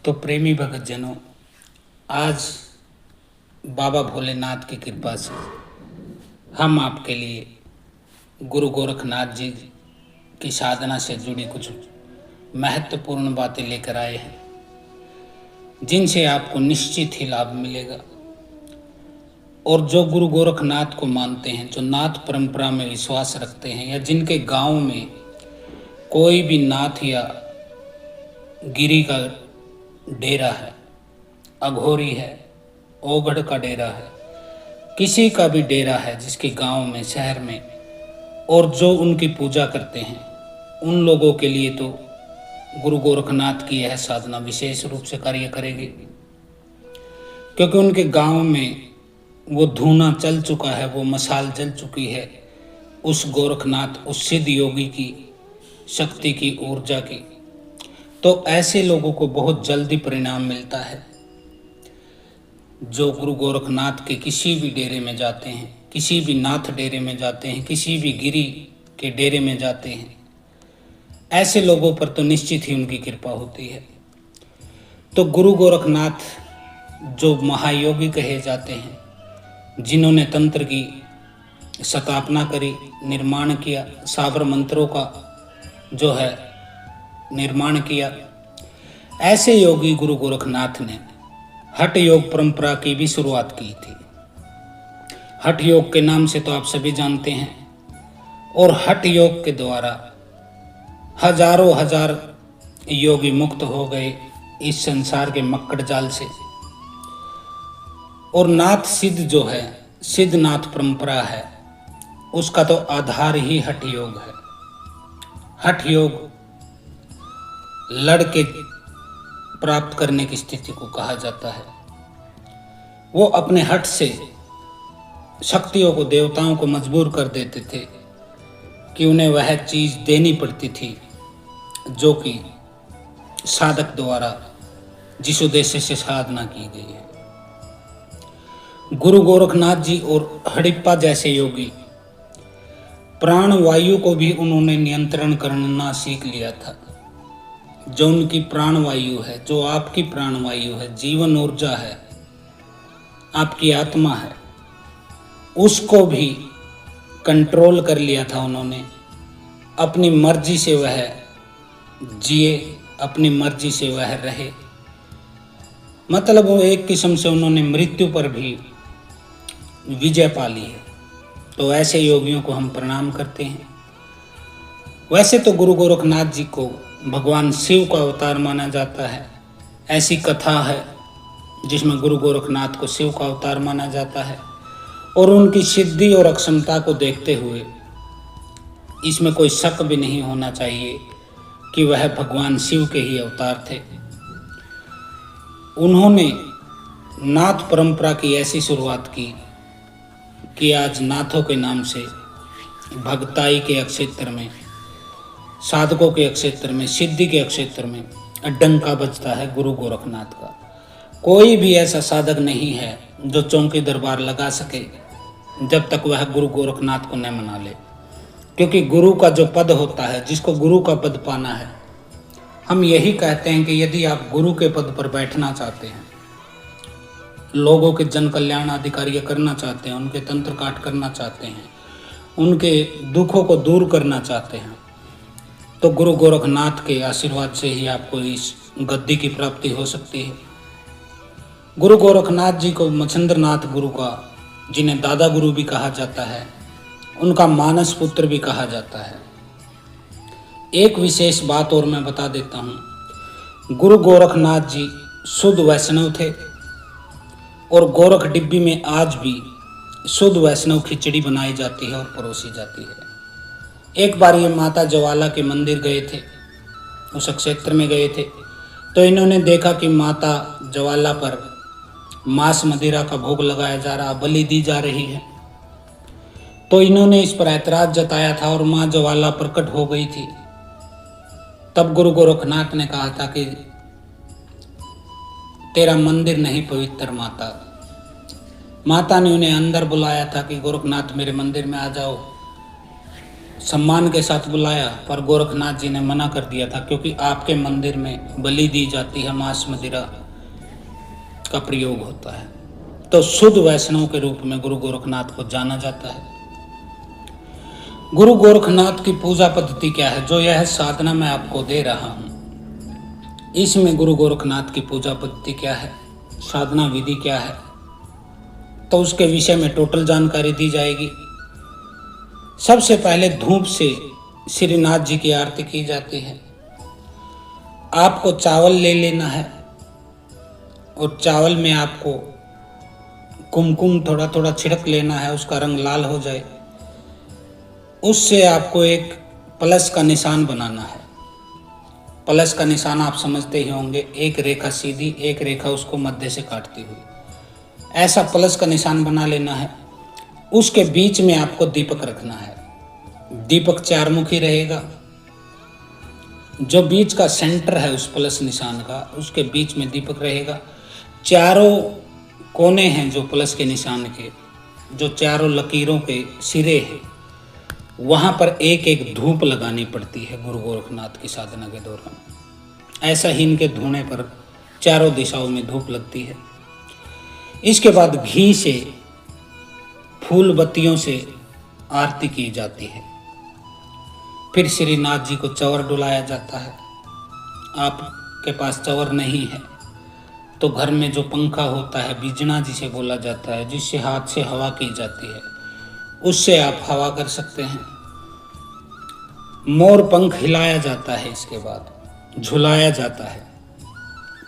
तो प्रेमी भक्तजनों, आज बाबा भोलेनाथ की कृपा से हम आपके लिए गुरु गोरखनाथ जी की साधना से जुड़ी कुछ महत्वपूर्ण बातें लेकर आए हैं, जिनसे आपको निश्चित ही लाभ मिलेगा। और जो गुरु गोरखनाथ को मानते हैं, जो नाथ परंपरा में विश्वास रखते हैं, या जिनके गांव में कोई भी नाथ या गिरी का डेरा है, अघोरी है, ओगढ़ का डेरा है, किसी का भी डेरा है जिसके गांव में, शहर में, और जो उनकी पूजा करते हैं, उन लोगों के लिए तो गुरु गोरखनाथ की यह साधना विशेष रूप से कार्य करेगी, क्योंकि उनके गांव में वो धूना चल चुका है, वो मशाल जल चुकी है उस गोरखनाथ, उस सिद्ध योगी की शक्ति की, ऊर्जा की। तो ऐसे लोगों को बहुत जल्दी परिणाम मिलता है जो गुरु गोरखनाथ के किसी भी डेरे में जाते हैं, किसी भी नाथ डेरे में जाते हैं, किसी भी गिरी के डेरे में जाते हैं। ऐसे लोगों पर तो निश्चित ही उनकी कृपा होती है। तो गुरु गोरखनाथ जो महायोगी कहे जाते हैं, जिन्होंने तंत्र की स्थापना करी, निर्माण किया, साबर मंत्रों का जो है निर्माण किया, ऐसे योगी गुरु गोरखनाथ ने हठ योग परंपरा की भी शुरुआत की थी। हठ योग के नाम से तो आप सभी जानते हैं, और हठ योग के द्वारा हजारों हजार योगी मुक्त हो गए इस संसार के मक्कड़ जाल से। और नाथ सिद्ध जो है, सिद्ध नाथ परंपरा है, उसका तो आधार ही हठ योग है। हठ योग लड़के प्राप्त करने की स्थिति को कहा जाता है। वो अपने हठ से शक्तियों को, देवताओं को मजबूर कर देते थे कि उन्हें वह चीज देनी पड़ती थी जो कि साधक द्वारा जिस उद्देश्य से साधना की गई है। गुरु गोरखनाथ जी और हड़प्पा जैसे योगी, प्राण वायु को भी उन्होंने नियंत्रण करना सीख लिया था। जो उनकी प्राण वायु है, जो आपकी प्राण वायु है, जीवन ऊर्जा है, आपकी आत्मा है, उसको भी कंट्रोल कर लिया था उन्होंने। अपनी मर्जी से वह जिए, अपनी मर्जी से वह रहे। मतलब वो एक किस्म से उन्होंने मृत्यु पर भी विजय पा ली है। तो ऐसे योगियों को हम प्रणाम करते हैं। वैसे तो गुरु गोरखनाथ जी को भगवान शिव का अवतार माना जाता है। ऐसी कथा है जिसमें गुरु गोरखनाथ को शिव का अवतार माना जाता है, और उनकी सिद्धि और अक्षमता को देखते हुए इसमें कोई शक भी नहीं होना चाहिए कि वह भगवान शिव के ही अवतार थे। उन्होंने नाथ परंपरा की ऐसी शुरुआत की कि आज नाथों के नाम से भक्ताई के क्षेत्र में, साधकों के क्षेत्र में, सिद्धि के क्षेत्र में डंका बजता है गुरु गोरखनाथ का। कोई भी ऐसा साधक नहीं है जो चौकी दरबार लगा सके जब तक वह गुरु गोरखनाथ को न मना ले। क्योंकि गुरु का जो पद होता है, जिसको गुरु का पद पाना है, हम यही कहते हैं कि यदि आप गुरु के पद पर बैठना चाहते हैं, लोगों के जन कल्याण आदि कार्य करना चाहते हैं, उनके तंत्र काट करना चाहते हैं, उनके दुखों को दूर करना चाहते हैं, तो गुरु गोरखनाथ के आशीर्वाद से ही आपको इस गद्दी की प्राप्ति हो सकती है। गुरु गोरखनाथ जी को मच्छिंद्रनाथ गुरु का, जिन्हें दादा गुरु भी कहा जाता है, उनका मानस पुत्र भी कहा जाता है। एक विशेष बात और मैं बता देता हूँ। गुरु गोरखनाथ जी शुद्ध वैष्णव थे, और गोरख डिब्बी में आज भी शुद्ध वैष्णव खिचड़ी बनाई जाती है और परोसी जाती है। एक बार ये माता ज्वाला के मंदिर गए थे, उस क्षेत्र में गए थे, तो इन्होंने देखा कि माता ज्वाला पर मांस मदिरा का भोग लगाया जा रहा, बलि दी जा रही है। तो इन्होंने इस पर ऐतराज जताया था और माँ ज्वाला प्रकट हो गई थी। तब गुरु गोरखनाथ ने कहा था कि तेरा मंदिर नहीं पवित्र माता। माता ने उन्हें अंदर बुलाया था कि गोरखनाथ मेरे मंदिर में आ जाओ। सम्मान के साथ बुलाया, पर गोरखनाथ जी ने मना कर दिया था, क्योंकि आपके मंदिर में बलि दी जाती है, मांस मदिरा का प्रयोग होता है। तो शुद्ध वैष्णव के रूप में गुरु गोरखनाथ को जाना जाता है। गुरु गोरखनाथ की पूजा पद्धति क्या है? जो यह साधना मैं आपको दे रहा हूं, इसमें गुरु गोरखनाथ की पूजा पद्धति क्या है, साधना विधि क्या है, तो उसके विषय में टोटल जानकारी दी जाएगी। सबसे पहले धूप से श्रीनाथ जी की आरती की जाती है। आपको चावल ले लेना है और चावल में आपको कुमकुम थोड़ा थोड़ा छिड़क लेना है, उसका रंग लाल हो जाए। उससे आपको एक प्लस का निशान बनाना है। प्लस का निशान आप समझते ही होंगे, एक रेखा सीधी, एक रेखा उसको मध्य से काटती हुई। ऐसा प्लस का निशान बना लेना है। उसके बीच में आपको दीपक रखना है। दीपक चारमुखी रहेगा। जो बीच का सेंटर है उस प्लस निशान का, उसके बीच में दीपक रहेगा। चारों कोने हैं जो प्लस के निशान के, जो चारों लकीरों के सिरे हैं, वहां पर एक एक धूप लगानी पड़ती है गुरु गोरखनाथ की साधना के दौरान। ऐसा ही इनके धुने पर चारों दिशाओं में धूप लगती है। इसके बाद घी से, फूल बत्तियों से आरती की जाती है। फिर श्रीनाथ जी को चंवर डुलाया जाता है। आपके पास चंवर नहीं है तो घर में जो पंखा होता है, बिजना जिसे बोला जाता है, जिससे हाथ से हवा की जाती है, उससे आप हवा कर सकते हैं। मोर पंख हिलाया जाता है, इसके बाद झुलाया जाता है,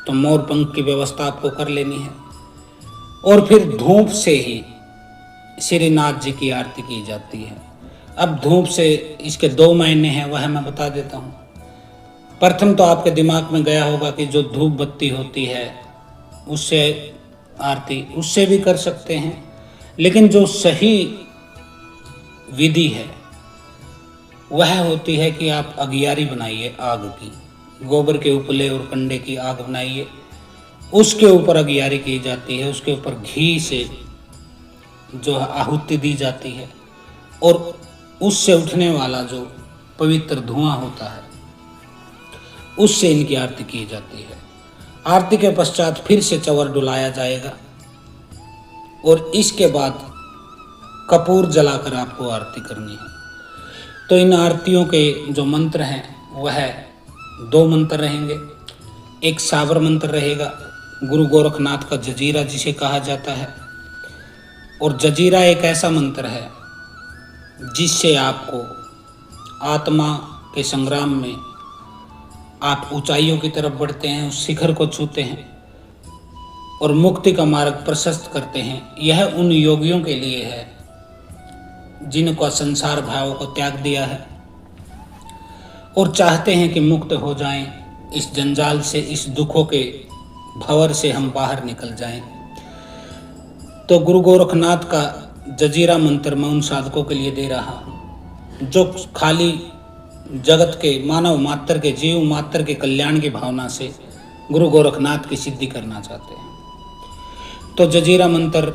तो मोर पंख की व्यवस्था आपको कर लेनी है। और फिर धूप से ही श्रीनाथ जी की आरती की जाती है। अब धूप से इसके 2 मायने हैं, वह मैं बता देता हूँ। प्रथम तो आपके दिमाग में गया होगा कि जो धूप बत्ती होती है उससे आरती, उससे भी कर सकते हैं, लेकिन जो सही विधि है वह होती है कि आप अगियारी बनाइए, आग की, गोबर के उपले और कंडे की आग बनाइए, उसके ऊपर अगियारी की जाती है, उसके ऊपर घी से जो आहुति दी जाती है, और उससे उठने वाला जो पवित्र धुआं होता है उससे इनकी आरती की जाती है। आरती के पश्चात फिर से चंवर डुलाया जाएगा और इसके बाद कपूर जलाकर आपको आरती करनी है। तो इन आरतियों के जो मंत्र हैं वह 2 मंत्र रहेंगे। एक सावर मंत्र रहेगा, गुरु गोरखनाथ का जजीरा जिसे कहा जाता है। और जजीरा एक ऐसा मंत्र है जिससे आपको आत्मा के संग्राम में आप ऊंचाइयों की तरफ बढ़ते हैं, उस शिखर को छूते हैं और मुक्ति का मार्ग प्रशस्त करते हैं। यह उन योगियों के लिए है जिनको संसार भाव को त्याग दिया है और चाहते हैं कि मुक्त हो जाएं, इस जंजाल से, इस दुखों के भंवर से हम बाहर निकल जाएं। तो गुरु गोरखनाथ का जजीरा मंत्र मैं उन साधकों के लिए दे रहा हूँ जो खाली जगत के, मानव मात्र के, जीव मात्र के कल्याण की भावना से गुरु गोरखनाथ की सिद्धि करना चाहते हैं। तो जजीरा मंत्र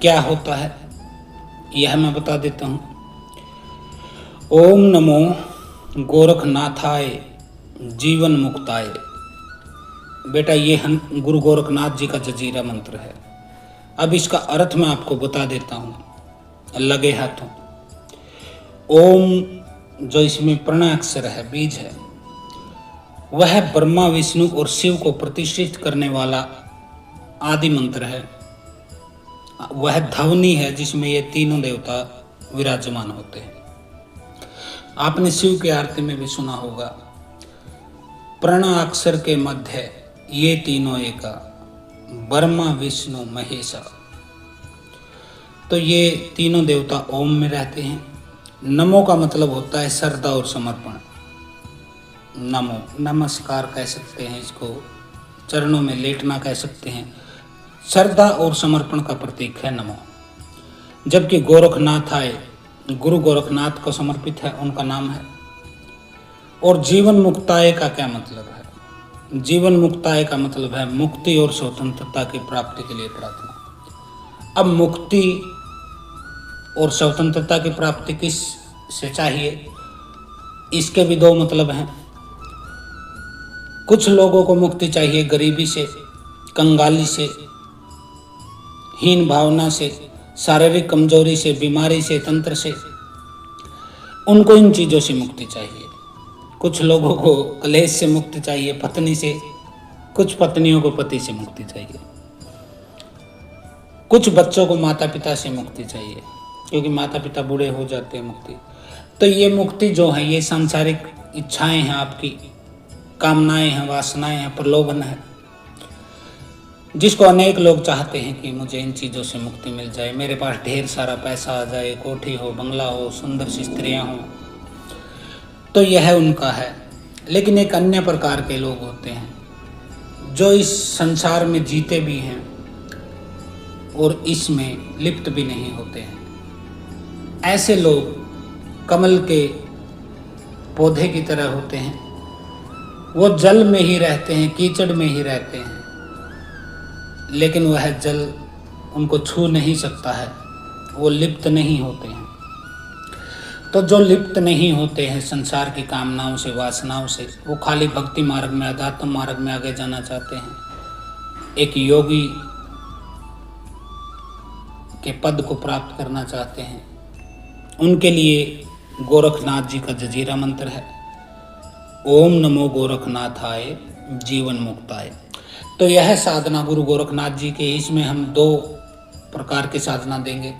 क्या होता है यह मैं बता देता हूँ। ओम नमो गोरखनाथाय जीवन मुक्ताय। बेटा ये गुरु गोरखनाथ जी का जजीरा मंत्र है। अब इसका अर्थ मैं आपको बता देता हूँ लगे हाथों। ओम जो इसमें प्रणय अक्षर है, बीज है, वह ब्रह्मा विष्णु और शिव को प्रतिष्ठित करने वाला आदि मंत्र है। वह ध्वनि है जिसमें ये तीनों देवता विराजमान होते हैं। आपने शिव की आरती में भी सुना होगा, प्रणय अक्षर के मध्य ये तीनों एका, ब्रह्मा विष्णु महेशा। तो ये तीनों देवता ओम में रहते हैं। नमो का मतलब होता है श्रद्धा और समर्पण। नमो नमस्कार कह सकते हैं इसको, चरणों में लेटना कह सकते हैं। श्रद्धा और समर्पण का प्रतीक है नमो। जबकि गोरखनाथ आए, गुरु गोरखनाथ को समर्पित है, उनका नाम है। और जीवन मुक्ताय का क्या मतलब है? जीवन मुक्ताय का मतलब है मुक्ति और स्वतंत्रता की प्राप्ति के लिए प्रार्थना। अब मुक्ति और स्वतंत्रता की प्राप्ति किस से चाहिए, इसके भी दो मतलब हैं। कुछ लोगों को मुक्ति चाहिए गरीबी से, कंगाली से, हीन भावना से, शारीरिक कमजोरी से, बीमारी से, तंत्र से, उनको इन चीज़ों से मुक्ति चाहिए। कुछ लोगों को क्लेश से मुक्ति चाहिए, पत्नी से, कुछ पत्नियों को पति से मुक्ति चाहिए, कुछ बच्चों को माता पिता से मुक्ति चाहिए, क्योंकि माता पिता बूढ़े हो जाते हैं मुक्ति। तो ये मुक्ति जो है, ये सांसारिक इच्छाएं हैं, आपकी कामनाएं हैं, वासनाएं हैं, प्रलोभन है, जिसको अनेक लोग चाहते हैं कि मुझे इन चीज़ों से मुक्ति मिल जाए, मेरे पास ढेर सारा पैसा आ जाए, कोठी हो, बंगला हो, सुंदर सी स्त्रियां हो, तो यह उनका है। लेकिन एक अन्य प्रकार के लोग होते हैं जो इस संसार में जीते भी हैं और इसमें लिप्त भी नहीं होते हैं। ऐसे लोग कमल के पौधे की तरह होते हैं, वो जल में ही रहते हैं, कीचड़ में ही रहते हैं, लेकिन वह जल उनको छू नहीं सकता है, वो लिप्त नहीं होते हैं। तो जो लिप्त नहीं होते हैं संसार की कामनाओं से, वासनाओं से, वो खाली भक्ति मार्ग में, अध्यात्म मार्ग में आगे जाना चाहते हैं, एक योगी के पद को प्राप्त करना चाहते हैं, उनके लिए गोरखनाथ जी का जजीरा मंत्र है, ओम नमो गोरखनाथाय जीवन मुक्ताय। तो यह साधना गुरु गोरखनाथ जी के, इसमें हम दो प्रकार की साधना देंगे।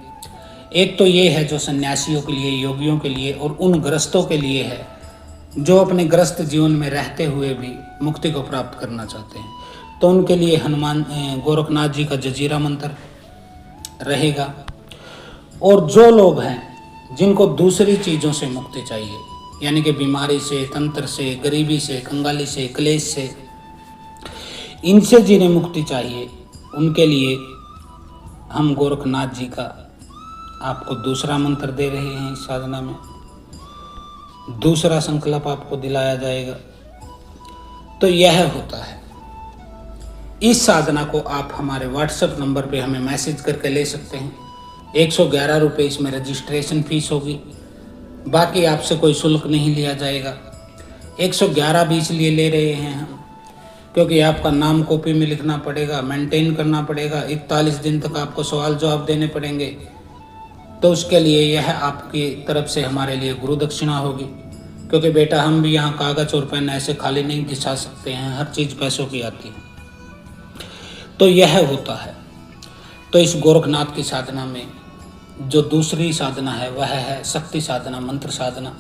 एक तो ये है जो सन्यासियों के लिए, योगियों के लिए और उन ग्रस्तों के लिए है जो अपने ग्रस्त जीवन में रहते हुए भी मुक्ति को प्राप्त करना चाहते हैं। तो उनके लिए हनुमान गोरखनाथ जी का जजीरा मंत्र रहेगा। और जो लोग हैं जिनको दूसरी चीज़ों से मुक्ति चाहिए, यानी कि बीमारी से, तंत्र से, गरीबी से, कंगाली से, क्लेश से, इनसे जिन्हें मुक्ति चाहिए, उनके लिए हम गोरखनाथ जी का आपको दूसरा मंत्र दे रहे हैं। इस साधना में दूसरा संकल्प आपको दिलाया जाएगा। तो यह होता है। इस साधना को आप हमारे व्हाट्सएप नंबर पे हमें मैसेज करके ले सकते हैं। 111 रुपये इसमें रजिस्ट्रेशन फीस होगी, बाकी आपसे कोई शुल्क नहीं लिया जाएगा। 111 भी इसलिए ले रहे हैं हम क्योंकि आपका नाम कॉपी में लिखना पड़ेगा, मेंटेन करना पड़ेगा, 41 दिन तक आपको सवाल जवाब देने पड़ेंगे। तो उसके लिए यह आपकी तरफ से हमारे लिए गुरु दक्षिणा होगी, क्योंकि बेटा हम भी यहाँ कागज और पेन ऐसे खाली नहीं घिसा सकते हैं, हर चीज़ पैसों की आती है। तो यह होता है। तो इस गोरखनाथ की साधना में जो दूसरी साधना है वह है शक्ति साधना, मंत्र साधना,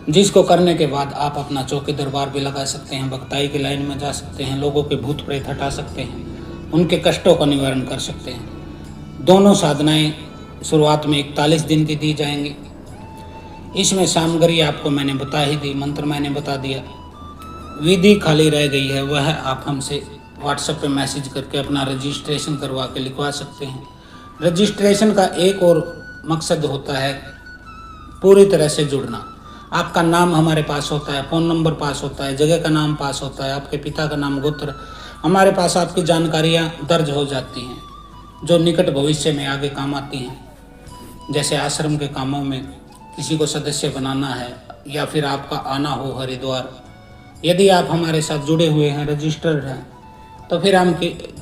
जिसको करने के बाद आप अपना चौकी दरबार भी लगा सकते हैं, भक्ताई की लाइन में जा सकते हैं, लोगों के भूत प्रेत हटा सकते हैं, उनके कष्टों का निवारण कर सकते हैं। दोनों साधनाएं शुरुआत में 41 दिन की दी जाएंगी। इसमें सामग्री आपको मैंने बता ही दी, मंत्र मैंने बता दिया, विधि खाली रह गई है, वह आप हमसे व्हाट्सएप पे मैसेज करके अपना रजिस्ट्रेशन करवा के लिखवा सकते हैं। रजिस्ट्रेशन का एक और मकसद होता है पूरी तरह से जुड़ना। आपका नाम हमारे पास होता है, फ़ोन नंबर पास होता है, जगह का नाम पास होता है, आपके पिता का नाम, गोत्र, हमारे पास आपकी जानकारियाँ दर्ज हो जाती हैं जो निकट भविष्य में आगे काम आती हैं। जैसे आश्रम के कामों में किसी को सदस्य बनाना है या फिर आपका आना हो हरिद्वार, यदि आप हमारे साथ जुड़े हुए हैं, रजिस्टर्ड हैं, तो फिर हम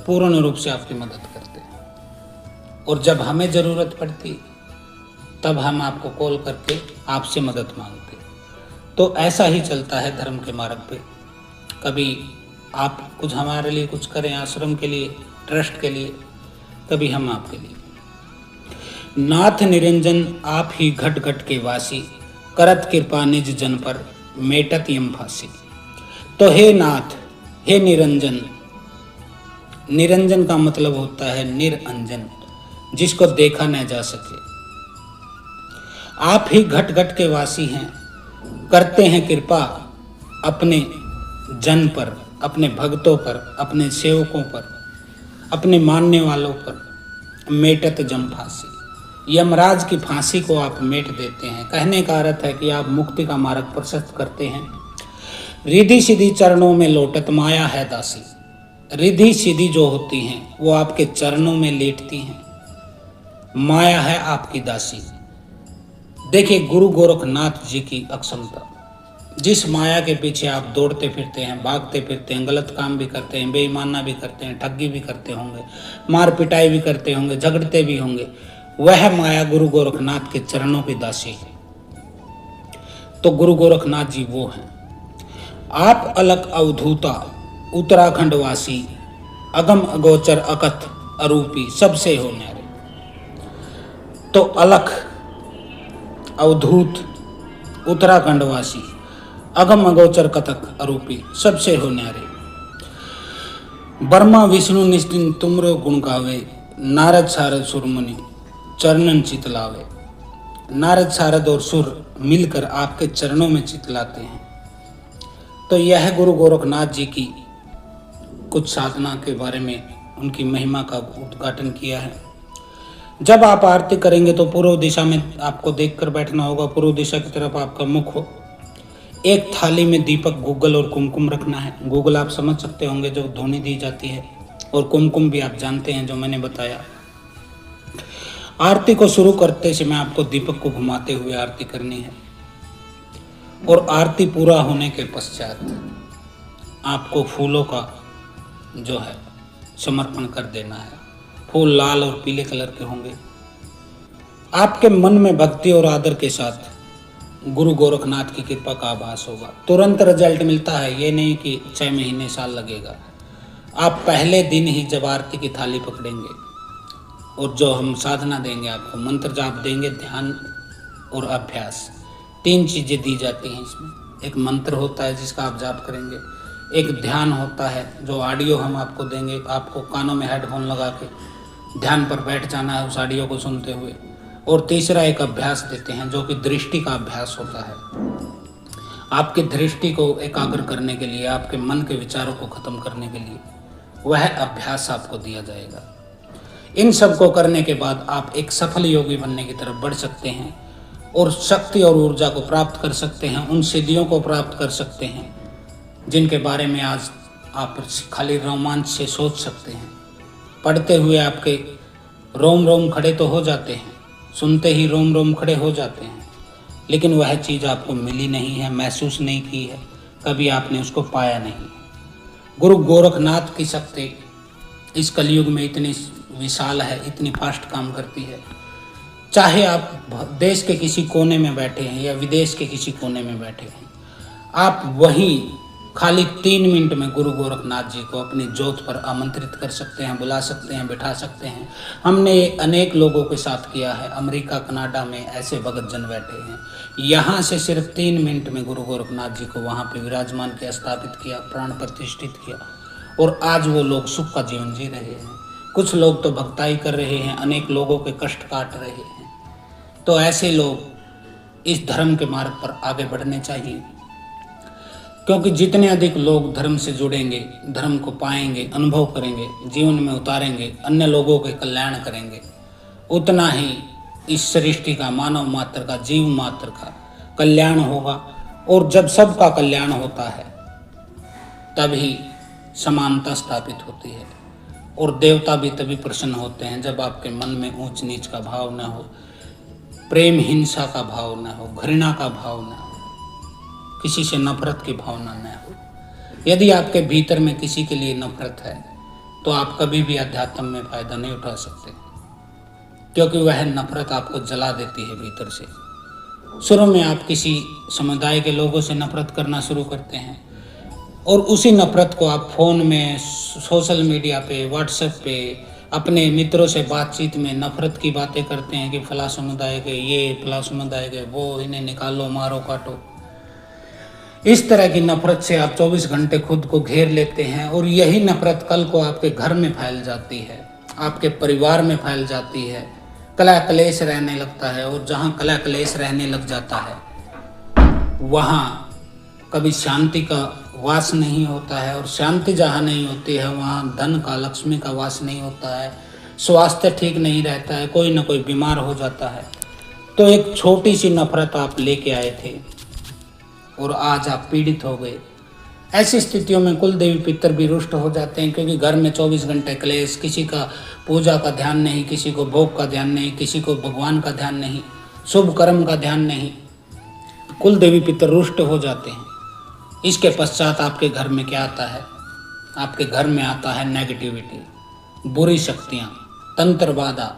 पूर्ण रूप से आपकी मदद करते हैं। और जब हमें ज़रूरत पड़ती तब हम आपको कॉल करके आपसे मदद मांगते। तो ऐसा ही चलता है धर्म के मार्ग पे। कभी आप कुछ हमारे लिए कुछ करें, आश्रम के लिए, ट्रस्ट के लिए, कभी हम आपके लिए। नाथ निरंजन आप ही घट घट के वासी, करत कृपा निज जन पर, मेटत यम फांसी। तो हे नाथ, हे निरंजन, निरंजन का मतलब होता है निरंजन, जिसको देखा न जा सके। आप ही घट घट के वासी हैं, करते हैं कृपा अपने जन पर, अपने भक्तों पर, अपने सेवकों पर, अपने मानने वालों पर। मेटत जम फांसी, यमराज की फांसी को आप मेट देते हैं। कहने का अर्थ है कि आप मुक्ति का मार्ग प्रशस्त करते हैं। रिधि सीधी चरणों में लोटत माया है दासी। रिधि सीधी जो होती हैं वो आपके चरणों में लेटती हैं, माया है आपकी दासी। देखिए गुरु गोरखनाथ जी की अक्षमता, जिस माया के पीछे आप दौड़ते फिरते हैं, भागते फिरते हैं, गलत काम भी करते हैं, बेईमाना भी करते हैं, ठगी भी करते होंगे, मार पिटाई भी करते होंगे, झगड़ते भी होंगे, वह माया गुरु गोरखनाथ के चरणों की दासी है। तो गुरु गोरखनाथ जी वो हैं। आप अलख अवधूता उत्तराखंड वासी, अगम अगोचर अकथ अरूपी, सबसे हो न्यारे। तो अलख अवधूत उत्तराखंड वासी, अगम अगोचर कथक अरूपी, सबसे हो न्यारे। ब्रह्मा विष्णु निस्दिन तुमरो गुण गावे, नारद सारद सुर मुनि चरणन चितलावे। नारद सारद और सुर मिलकर आपके चरणों में चितलाते हैं। तो यह गुरु गोरखनाथ जी की कुछ साधना के बारे में, उनकी महिमा का उद्घाटन किया है। जब आप आरती करेंगे तो पूर्व दिशा में आपको देखकर बैठना होगा, पूर्व दिशा की तरफ आपका मुख हो। एक थाली में दीपक, गूगल और कुमकुम रखना है। गूगल आप समझ सकते होंगे, जो धुनी दी जाती है, और कुमकुम भी आप जानते हैं, जो मैंने बताया। आरती को शुरू करते समय आपको दीपक को घुमाते हुए आरती करनी है, और आरती पूरा होने के पश्चात आपको फूलों का जो है समर्पण कर देना है। फूल लाल और पीले कलर के होंगे। आपके मन में भक्ति और आदर के साथ गुरु गोरखनाथ की कृपा का आभास होगा। तुरंत रिजल्ट मिलता है, ये नहीं कि 6 महीने साल लगेगा। आप पहले दिन ही जब आरती की थाली पकड़ेंगे और जो हम साधना देंगे, आपको मंत्र जाप देंगे, ध्यान और अभ्यास, 3 चीज़ें दी जाती हैं इसमें। एक मंत्र होता है जिसका आप जाप करेंगे, एक ध्यान होता है जो ऑडियो हम आपको देंगे, आपको कानों में हेडफोन लगा के ध्यान पर बैठ जाना है उस ऑडियो को सुनते हुए, और तीसरा एक अभ्यास देते हैं जो कि दृष्टि का अभ्यास होता है। आपकी दृष्टि को एकाग्र करने के लिए, आपके मन के विचारों को खत्म करने के लिए वह अभ्यास आपको दिया जाएगा। इन सब को करने के बाद आप एक सफल योगी बनने की तरफ बढ़ सकते हैं और शक्ति और ऊर्जा को प्राप्त कर सकते हैं, उन सिद्धियों को प्राप्त कर सकते हैं जिनके बारे में आज आप खाली रोमांच से सोच सकते हैं। पढ़ते हुए आपके रोम रोम खड़े तो हो जाते हैं, सुनते ही रोम रोम खड़े हो जाते हैं, लेकिन वह चीज़ आपको मिली नहीं है, महसूस नहीं की है, कभी आपने उसको पाया नहीं। गुरु गोरखनाथ की शक्ति इस कलयुग में इतनी विशाल है, इतनी फास्ट काम करती है। चाहे आप देश के किसी कोने में बैठे हैं या विदेश के किसी कोने में बैठे हैं, आप वहीं खाली 3 मिनट में गुरु गोरखनाथ जी को अपनी ज्योत पर आमंत्रित कर सकते हैं, बुला सकते हैं, बिठा सकते हैं। हमने अनेक लोगों के साथ किया है। अमेरिका, कनाडा में ऐसे भगत जन बैठे हैं। यहाँ से सिर्फ 3 मिनट में गुरु गोरखनाथ जी को वहाँ पे विराजमान किया, स्थापित किया, प्राण प्रतिष्ठित किया, और आज वो लोग सुख का जीवन जी रहे हैं। कुछ लोग तो भक्ताई कर रहे हैं, अनेक लोगों के कष्ट काट रहे हैं। तो ऐसे लोग इस धर्म के मार्ग पर आगे बढ़ने चाहिए, क्योंकि जितने अधिक लोग धर्म से जुड़ेंगे, धर्म को पाएंगे, अनुभव करेंगे, जीवन में उतारेंगे, अन्य लोगों के कल्याण करेंगे, उतना ही इस सृष्टि का, मानव मात्र का, जीव मात्र का कल्याण होगा। और जब सबका कल्याण होता है तभी समानता स्थापित होती है, और देवता भी तभी प्रसन्न होते हैं जब आपके मन में ऊंच नीच का भाव न हो, प्रेम हिंसा का भाव न हो, घृणा का भाव न हो, किसी से नफरत की भावना न हो। यदि आपके भीतर में किसी के लिए नफरत है तो आप कभी भी अध्यात्म में फायदा नहीं उठा सकते, क्योंकि वह नफरत आपको जला देती है भीतर से। शुरू में आप किसी समुदाय के लोगों से नफरत करना शुरू करते हैं, और उसी नफरत को आप फ़ोन में, सोशल मीडिया पे, व्हाट्सएप पे, अपने मित्रों से बातचीत में नफरत की बातें करते हैं कि फला समुदाय के ये, फला समुदाय के वो, इन्हें निकालो, मारो, काटो। इस तरह की नफरत से आप 24 घंटे खुद को घेर लेते हैं, और यही नफरत कल को आपके घर में फैल जाती है, आपके परिवार में फैल जाती है, कलह क्लेश रहने लगता है। और जहाँ कलह क्लेश रहने लग जाता है वहाँ कभी शांति का वास नहीं होता है, और शांति जहाँ नहीं होती है वहाँ धन का, लक्ष्मी का वास नहीं होता है, स्वास्थ्य ठीक नहीं रहता है, कोई ना कोई बीमार हो जाता है। तो एक छोटी सी नफरत आप लेके आए थे और आज आप पीड़ित हो गए। ऐसी स्थितियों में कुल देवी पितर भी रुष्ट हो जाते हैं, क्योंकि घर में 24 घंटे क्लेश, किसी का पूजा का ध्यान नहीं, किसी को भोग का ध्यान नहीं, किसी को भगवान का ध्यान नहीं, शुभ कर्म का ध्यान नहीं, कुल देवी पितर रुष्ट हो जाते हैं। इसके पश्चात आपके घर में क्या आता है? आपके घर में आता है नेगेटिविटी, बुरी शक्तियाँ, तंत्र बाधा,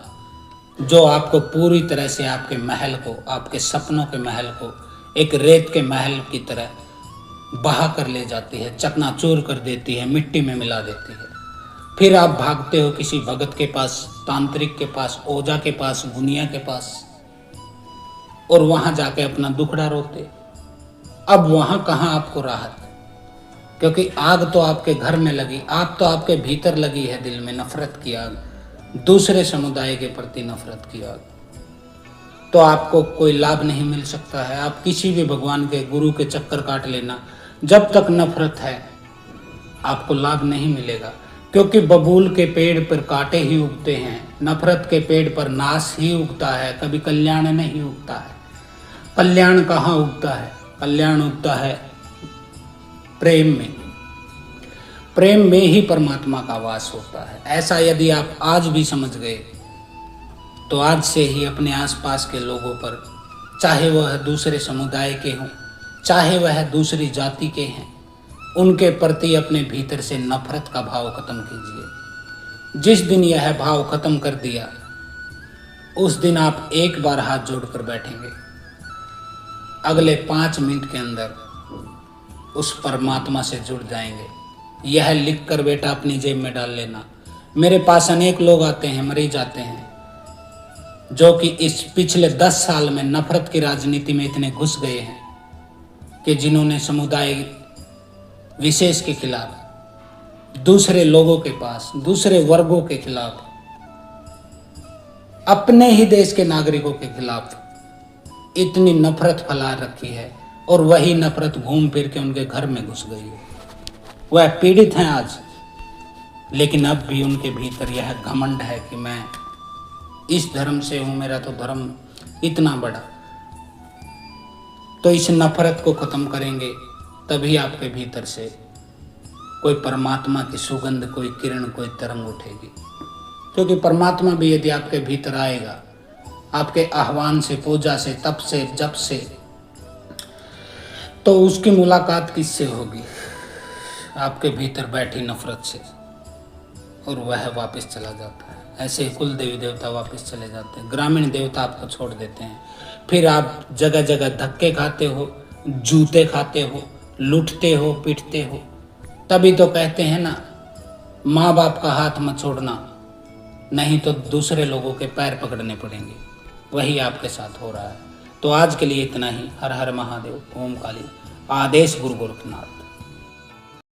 जो आपको पूरी तरह से आपके महल को, आपके सपनों के महल को एक रेत के महल की तरह बहा कर ले जाती है, चकनाचूर कर देती है, मिट्टी में मिला देती है। फिर आप भागते हो किसी भगत के पास, तांत्रिक के पास, ओझा के पास, गुनिया के पास, और वहां जाके अपना दुखड़ा रोते। अब वहां कहाँ आपको राहत, क्योंकि आग तो आपके घर में लगी, आग तो आपके भीतर लगी है, दिल में नफरत की आग, दूसरे समुदाय के प्रति नफरत की आग। तो आपको कोई लाभ नहीं मिल सकता है। आप किसी भी भगवान के, गुरु के चक्कर काट लेना, जब तक नफरत है आपको लाभ नहीं मिलेगा, क्योंकि बबूल के पेड़ पर कांटे ही उगते हैं, नफरत के पेड़ पर नाश ही उगता है, कभी कल्याण नहीं उगता है। कल्याण कहाँ उगता है? कल्याण उगता है प्रेम में, प्रेम में ही परमात्मा का वास होता है। ऐसा यदि आप आज भी समझ गए तो आज से ही अपने आसपास के लोगों पर, चाहे वह दूसरे समुदाय के हों, चाहे वह दूसरी जाति के हैं, उनके प्रति अपने भीतर से नफरत का भाव खत्म कीजिए। जिस दिन यह भाव खत्म कर दिया, उस दिन आप एक बार हाथ जोड़कर बैठेंगे, अगले 5 मिनट के अंदर उस परमात्मा से जुड़ जाएंगे। यह लिख कर बेटा अपनी जेब में डाल लेना। मेरे पास अनेक लोग आते हैं, मरीज आते हैं, जो कि इस पिछले 10 साल में नफरत की राजनीति में इतने घुस गए हैं कि जिन्होंने समुदाय विशेष के खिलाफ, दूसरे लोगों के पास, दूसरे वर्गों के खिलाफ, अपने ही देश के नागरिकों के खिलाफ इतनी नफरत फैला रखी है, और वही नफरत घूम फिर के उनके घर में घुस गई है। वह पीड़ित हैं आज, लेकिन अब भी उनके भीतर यह घमंड है कि मैं इस धर्म से हूँ, मेरा तो धर्म इतना बड़ा। तो इस नफरत को खत्म करेंगे तभी आपके भीतर से कोई परमात्मा की सुगंध, कोई किरण, कोई तरंग उठेगी। क्योंकि परमात्मा भी यदि आपके भीतर आएगा, आपके आह्वान से, पूजा से, तप से, जप से, तो उसकी मुलाकात किससे होगी? आपके भीतर बैठी नफरत से, और वह वापस चला जाता है। ऐसे ही कुल देवी देवता वापस चले जाते हैं, ग्रामीण देवता आपको छोड़ देते हैं। फिर आप जगह जगह धक्के खाते हो, जूते खाते हो, लूटते हो, पीटते हो। तभी तो कहते हैं ना, माँ बाप का हाथ मत छोड़ना, नहीं तो दूसरे लोगों के पैर पकड़ने पड़ेंगे। वही आपके साथ हो रहा है। तो आज के लिए इतना ही। हर हर महादेव, ओम काली। आदेश गुरु गोरखनाथ।